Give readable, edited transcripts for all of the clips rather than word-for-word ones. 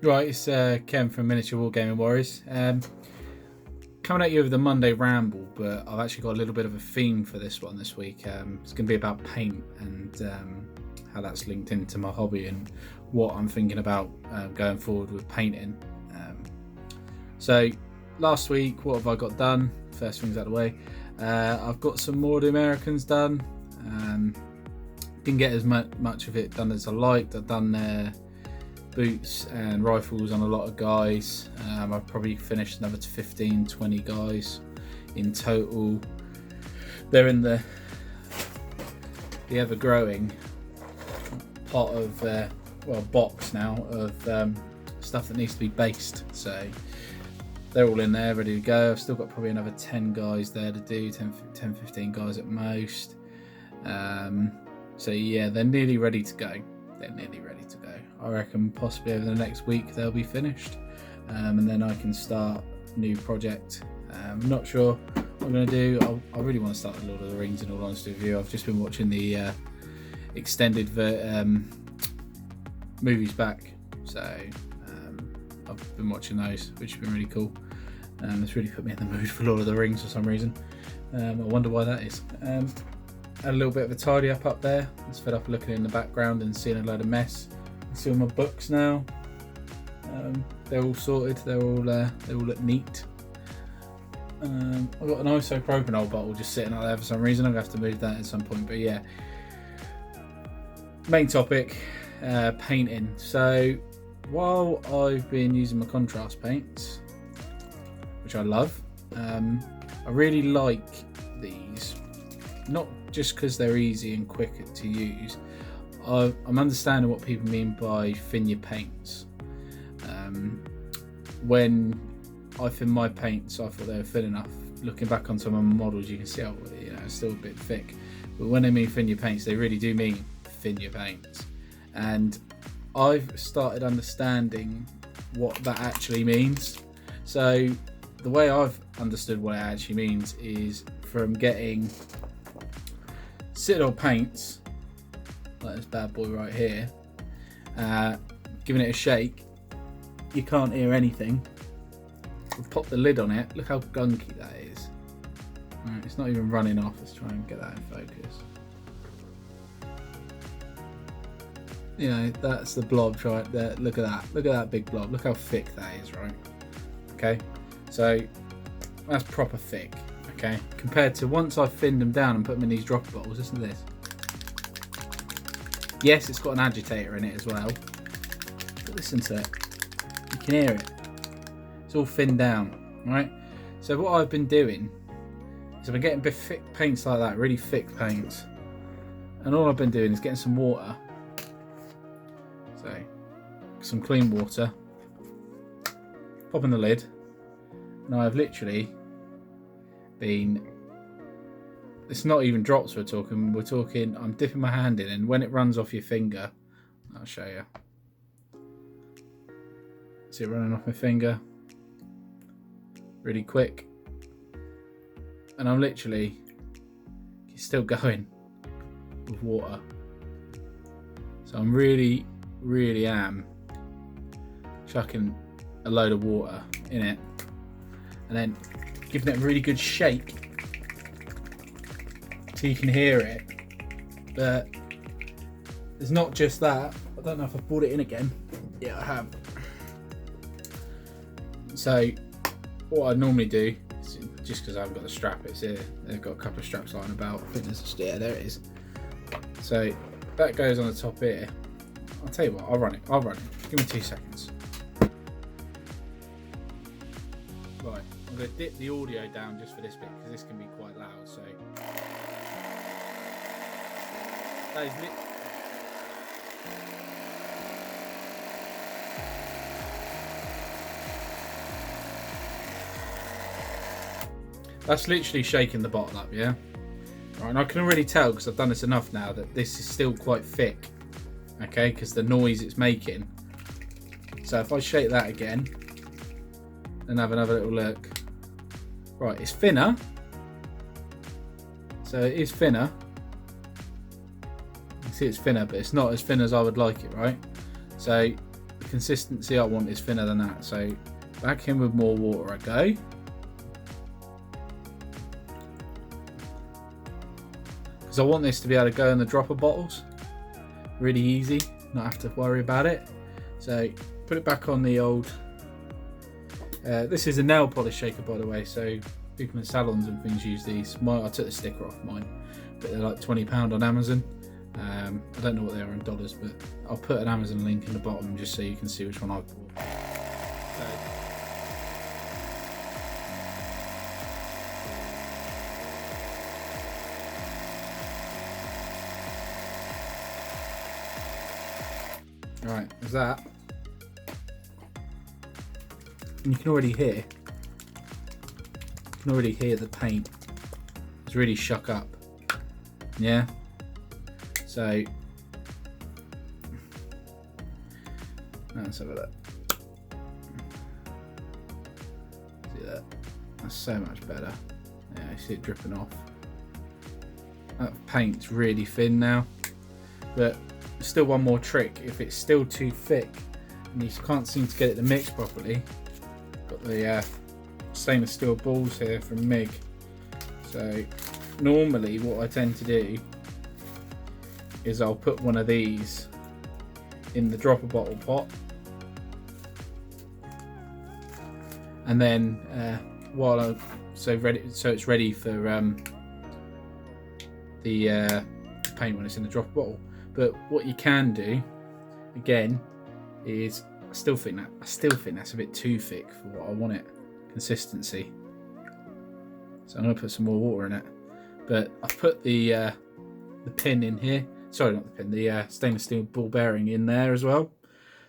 Right, it's Ken from Miniature Wargaming Warriors. Coming at you with the Monday Ramble, but I've actually got a little bit of a theme for this one this week. It's going to be about paint and how that's linked into my hobby and what I'm thinking about going forward with painting. So last week, what have I got done? First things out of the way. I've got some more of the Americans done. Didn't get as much of it done as I liked. I've done boots and rifles on a lot of guys. I've probably finished another 15-20 guys in total. They're in the ever growing pot of box now of stuff that needs to be based, so they're all in there ready to go. I've still got probably another 10 guys there to do, 10-15 guys at most. So yeah, they're nearly ready to go. I reckon possibly over the next week they'll be finished, and then I can start a new project. I'm not sure what I'm going to do. I really want to start the Lord of the Rings, in all honesty with you. I've just been watching the extended movies back, so I've been watching those, which have been really cool. It's really put me in the mood for Lord of the Rings for some reason. I wonder why that is. Had a little bit of a tidy up there. I was fed up looking in the background and seeing a load of mess. See all my books now. They're all sorted. They all look neat. I've got an isopropyl bottle just sitting out there for some reason. I'm gonna have to move that at some point. But yeah, main topic, painting. So while I've been using my contrast paints, which I love, I really like these. Not just because they're easy and quick to use. I'm understanding what people mean by thin your paints. When I thin my paints, I thought they were thin enough. Looking back on some of my models, you can see, it's still a bit thick. But when they mean thin your paints, they really do mean thin your paints. And I've started understanding what that actually means. So the way I've understood what it actually means is from getting Citadel paints, like this bad boy right here, giving it a shake, you can't hear anything. We'll pop the lid on it. Look how gunky that is. Right, it's not even running off. Let's try and get that in focus. You know, that's the blob right there. Look at that. Look at that big blob. Look how thick that is, right? Okay, so that's proper thick. Okay, compared to once I've thinned them down and put them in these drop bottles. Listen to this. Yes, it's got an agitator in it as well, but listen to it. You can hear it. It's all thinned down, right? So what I've been doing is I've been getting big thick paints like that, really thick paints, and all I've been doing is getting some water. So some clean water, popping the lid, and I've literally been, it's not even drops we're talking, I'm dipping my hand in, and when it runs off your finger, I'll show you. See it running off my finger really quick, and I'm literally still going with water. So I'm really am chucking a load of water in it and then giving it a really good shake so you can hear it. But it's not just that. I don't know if I've brought it in again. Yeah, I have. So what I normally do, just because I haven't got the strap, it's here. They've got a couple of straps lying about. I think there's there it is. So that goes on the top here. I'll tell you what, I'll run it. Give me 2 seconds. Right, I'm going to dip the audio down just for this bit because this can be quite loud. So that is that's literally shaking the bottle up, yeah? Right, and I can already tell, because I've done this enough now, that this is still quite thick, okay, because the noise it's making. So if I shake that again, and have another little look. Right, it's thinner. So it is thinner. You can see it's thinner, but it's not as thin as I would like it, right? So you can consistency I want is thinner than that. So back in with more water I go. Because I want this to be able to go in the dropper bottles. Really easy, not have to worry about it. So put it back on the old, this is a nail polish shaker by the way, so people in salons and things use these. I took the sticker off mine, but they're like £20 on Amazon. I don't know what they are in dollars, but I'll put an Amazon link in the bottom just so you can see which one I bought. Right, there's that. And you can already hear the paint. It's really shook up. Yeah. So let's have a look. See that? That's so much better. Yeah, you see it dripping off. That paint's really thin now, but still one more trick. If it's still too thick and you can't seem to get it to mix properly, got the stainless steel balls here from MIG. So normally what I tend to do is I'll put one of these in the dropper bottle pot, and then so it's ready for the paint when it's in the dropper bottle. But what you can do again is I still think that's a bit too thick for what I want it, consistency. So I'm gonna put some more water in it. But I've put the pin in here. Sorry, not the pin. The stainless steel ball bearing in there as well.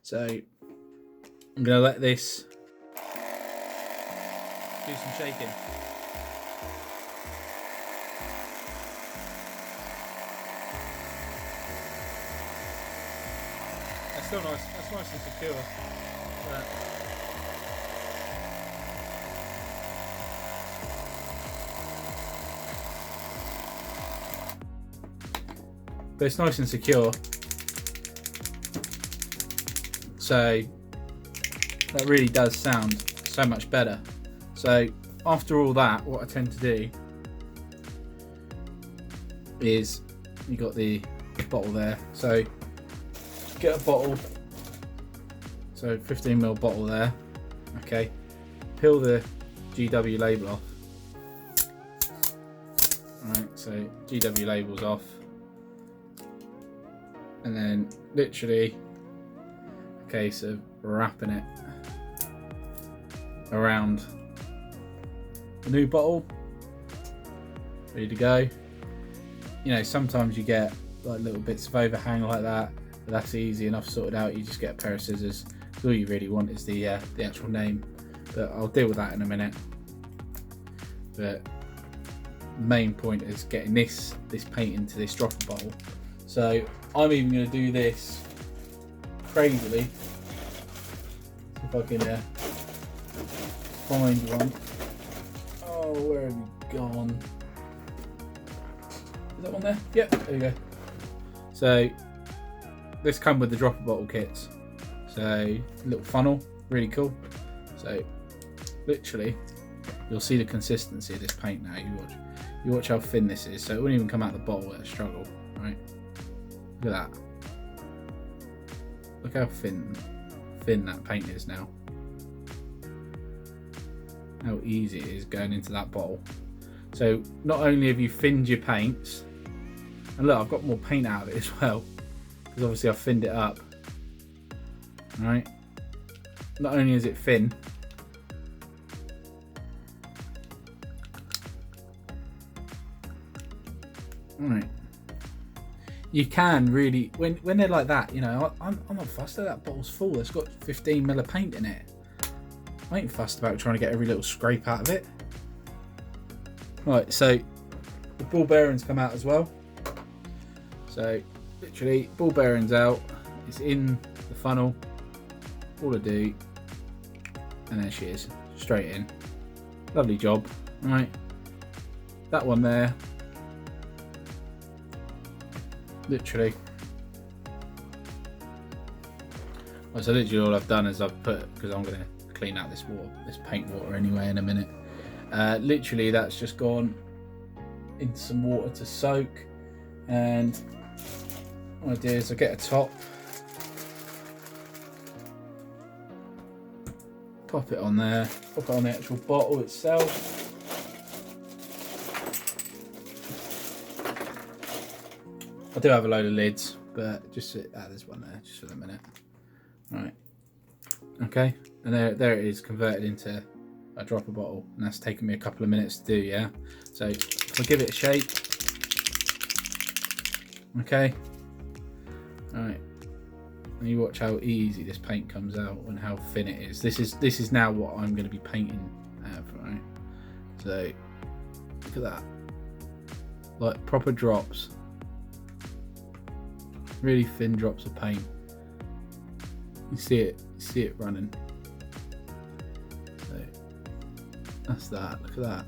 So I'm gonna let this do some shaking. That's still nice. That's nice and secure. But it's nice and secure, so that really does sound so much better. So after all that, what I tend to do is, you got the bottle there, so get a bottle, so 15ml bottle there, okay, peel the GW label off. Alright, so GW label's off. And then literally a case of wrapping it around the new bottle, ready to go. You know, sometimes you get like little bits of overhang like that, but that's easy enough sorted out. You just get a pair of scissors. All you really want is the actual name, but I'll deal with that in a minute. But the main point is getting this paint into this dropper bottle. So I'm even going to do this crazily. See if I can find one. Oh, where have you gone? Is that one there? Yep, there you go. So this comes with the dropper bottle kits. So little funnel, really cool. So literally, you'll see the consistency of this paint now. You watch how thin this is. So it wouldn't even come out of the bottle at a struggle, right? Look at that. Look how thin that paint is now. How easy it is going into that bottle. So not only have you thinned your paints, and look, I've got more paint out of it as well, because obviously I've thinned it up. Alright. Not only is it thin, alright, you can really, when they're like that, you know, I'm not fussed that that bottle's full. It's got 15ml of paint in it. I ain't fussed about trying to get every little scrape out of it. Right, so the ball bearings come out as well. So literally, ball bearings out. It's in the funnel. All I do, and there she is, straight in. Lovely job. Right, that one there. Literally So literally all I've done is I've put, because I'm going to clean out this paint water anyway in a minute. Literally that's just gone into some water to soak, and what I do is I get a top, pop it on there, pop it on the actual bottle itself. I do have a load of lids, but just there's one there just for the minute. Right, okay, and there it is, converted into a dropper bottle, and that's taken me a couple of minutes to do. Yeah, so if I give it a shake, okay, all right, and you watch how easy this paint comes out and how thin it is. This is now what I'm going to be painting right? So look at that, like proper drops, really thin drops of paint. You see it running. So that's that. Look at that.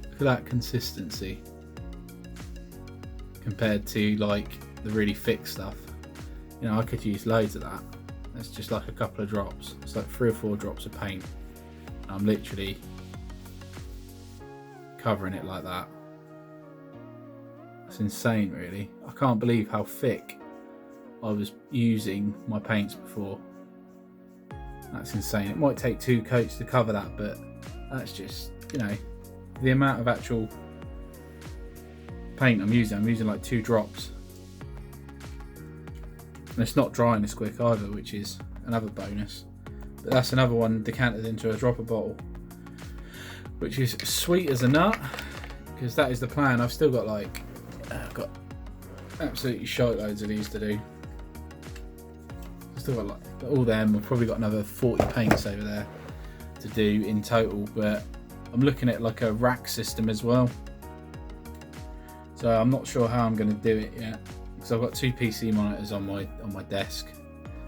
Look at that consistency compared to like the really thick stuff. You know, I could use loads of that. That's just like a couple of drops. It's like 3 or 4 drops of paint. I'm literally covering it like that. It's insane, really. I can't believe how thick I was using my paints before. That's insane. It might take 2 coats to cover that, but that's just, you know, the amount of actual paint I'm using like 2 drops. And it's not drying as quick either, which is another bonus. But that's another one decanted into a dropper bottle, which is sweet as a nut, because that is the plan. I've still got like, I've got absolutely shite loads of these to do. I've still got like all them. I've probably got another 40 paints over there to do in total, but I'm looking at like a rack system as well. So I'm not sure how I'm going to do it yet, because I've got 2 PC monitors on my desk,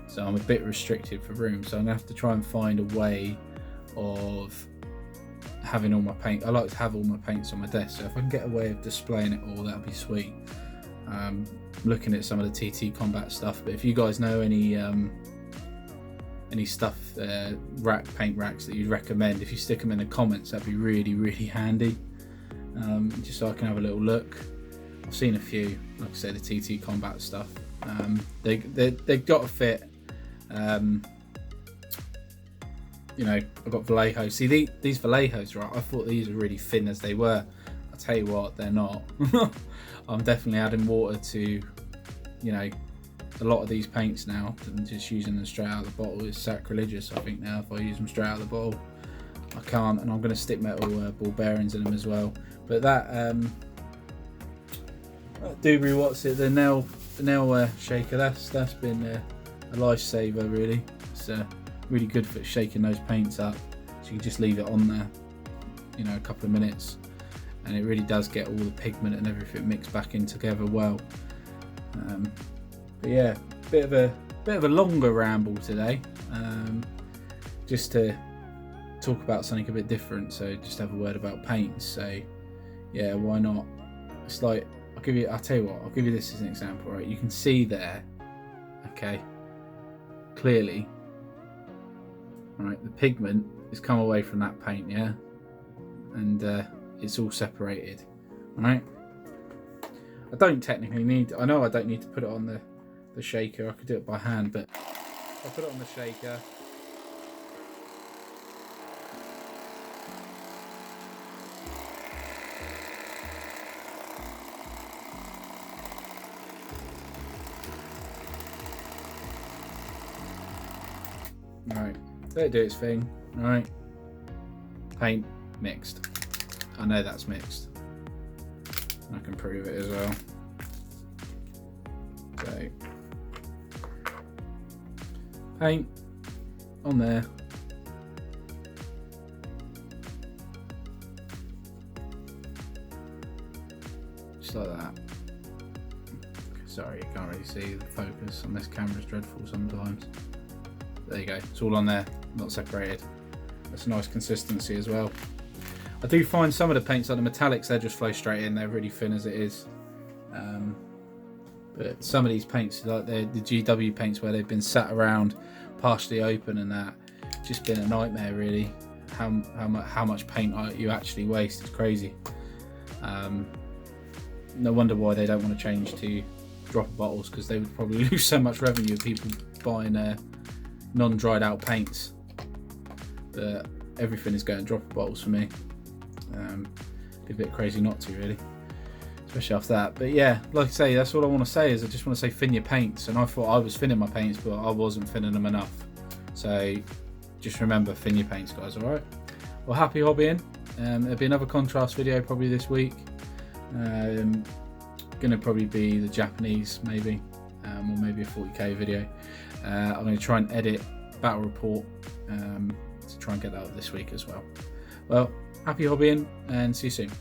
so I'm a bit restricted for room. So I'm gonna have to try and find a way of having all my paint. I like to have all my paints on my desk, so if I can get a way of displaying it all, that'll be sweet. I'm looking at some of the TT Combat stuff, but if you guys know any stuff, paint racks that you'd recommend, if you stick them in the comments, that'd be really, really handy. Just so I can have a little look. I've seen a few, like I say, the TT Combat stuff. They've got to fit. You know, I've got Vallejo. See, these Vallejos, right? I thought these were really thin as they were. I'll tell you what, they're not. I'm definitely adding water to, you know, a lot of these paints now, and just using them straight out of the bottle is sacrilegious. I think now if I use them straight out of the bottle, I can't, and I'm going to stick metal ball bearings in them as well. But that Dubry, what's it? The nail shaker. That's been a lifesaver, really. It's really good for shaking those paints up. So you can just leave it on there, you know, a couple of minutes, and it really does get all the pigment and everything mixed back in together well. But yeah, bit of a longer ramble today, just to talk about something a bit different. So just have a word about paints. So yeah, why not? It's like, I'll tell you what, I'll give you this as an example, right? You can see there, okay, clearly, right, the pigment has come away from that paint, yeah, and it's all separated, right? I don't technically need, I know I don't need to put it on the shaker. I could do it by hand, but I'll put it on the shaker. Right, let it do its thing. Right, paint mixed. I know that's mixed. I can prove it as well. So, paint on there. Just like that. Sorry, you can't really see the focus on this camera's dreadful sometimes. There you go, it's all on there, not separated. That's a nice consistency as well. I do find some of the paints, like the metallics, they just flow straight in. They're really thin as it is. But some of these paints, like the GW paints where they've been sat around partially open and that, just been a nightmare really. How much paint you actually waste is crazy. No wonder why they don't want to change to dropper bottles, because they would probably lose so much revenue of people buying non-dried out paints. But everything is going dropper bottles for me. Be a bit crazy not to, really, especially after that. But yeah, like I say, that's all I want to say, is I just want to say thin your paints. And I thought I was thinning my paints, but I wasn't thinning them enough. So just remember, thin your paints, guys. All right. Well, happy hobbying. There'll be another contrast video probably this week. Gonna probably be the Japanese, maybe, or maybe a 40k video. I'm going to try and edit Battle Report to try and get that out this week as well. Well, happy hobbying, and see you soon.